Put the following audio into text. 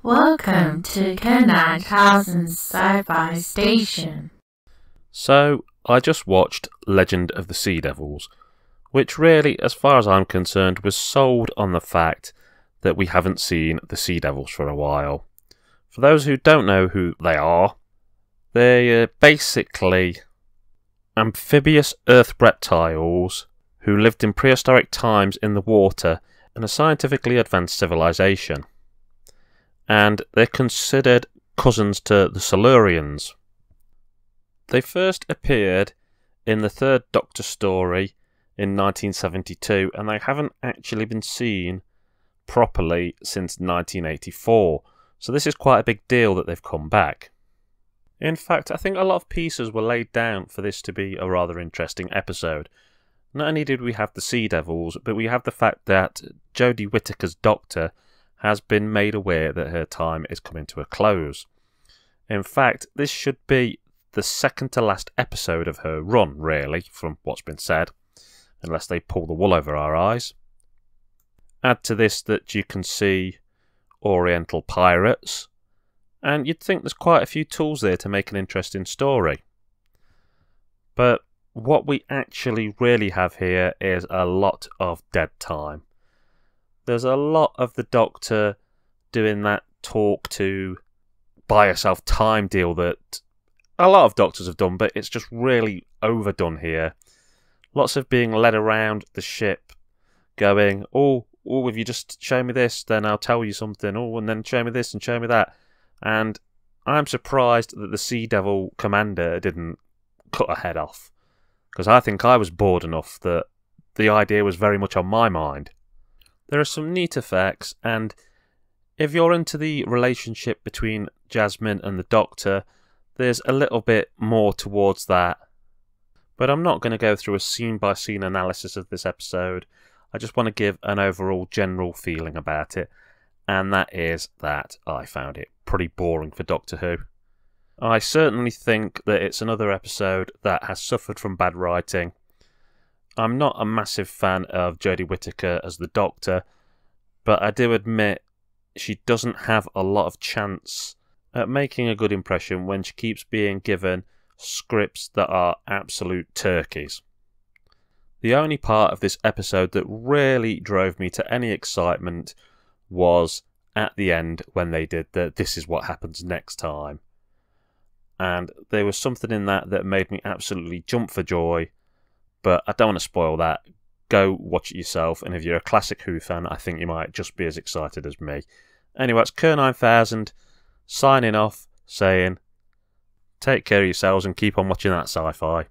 Welcome to K9000's Sci-Fi Station. So, I just watched Legend of the SeaDevils, which really, as far as I'm concerned, was sold on the fact that we haven't seen the SeaDevils for a while. For those who don't know who they are, they're basically amphibious earth reptiles who lived in prehistoric times in the water in a scientifically advanced civilization. And they're considered cousins to the Silurians. They first appeared in the third Doctor story in 1972, and they haven't actually been seen properly since 1984. So this is quite a big deal that they've come back. In fact, I think a lot of pieces were laid down for this to be a rather interesting episode. Not only did we have the SeaDevils, but we have the fact that Jodie Whittaker's Doctor has been made aware that her time is coming to a close. In fact, this should be the second to last episode of her run, really, from what's been said, unless they pull the wool over our eyes. Add to this that you can see Oriental pirates, and you'd think there's quite a few tools there to make an interesting story. But what we actually really have here is a lot of dead time. There's a lot of the Doctor doing that talk to buy yourself time deal that a lot of Doctors have done, but it's just really overdone here. Lots of being led around the ship, going, oh, if you just show me this, then I'll tell you something. Oh, and then show me this and show me that. And I'm surprised that the SeaDevil commander didn't cut her head off, because I think I was bored enough that the idea was very much on my mind. There are some neat effects, and if you're into the relationship between Jasmine and the Doctor, there's a little bit more towards that. But I'm not going to go through a scene-by-scene analysis of this episode. I just want to give an overall general feeling about it, and that is that I found it pretty boring for Doctor Who. I certainly think that it's another episode that has suffered from bad writing. I'm not a massive fan of Jodie Whittaker as the Doctor, but I do admit she doesn't have a lot of chance at making a good impression when she keeps being given scripts that are absolute turkeys. The only part of this episode that really drove me to any excitement was at the end when they did the "this is what happens next time." And there was something in that that made me absolutely jump for joy, but I don't want to spoil that. Go watch it yourself, and if you're a classic Who fan, I think you might just be as excited as me. Anyway, it's K9000 signing off, saying take care of yourselves and keep on watching that sci-fi.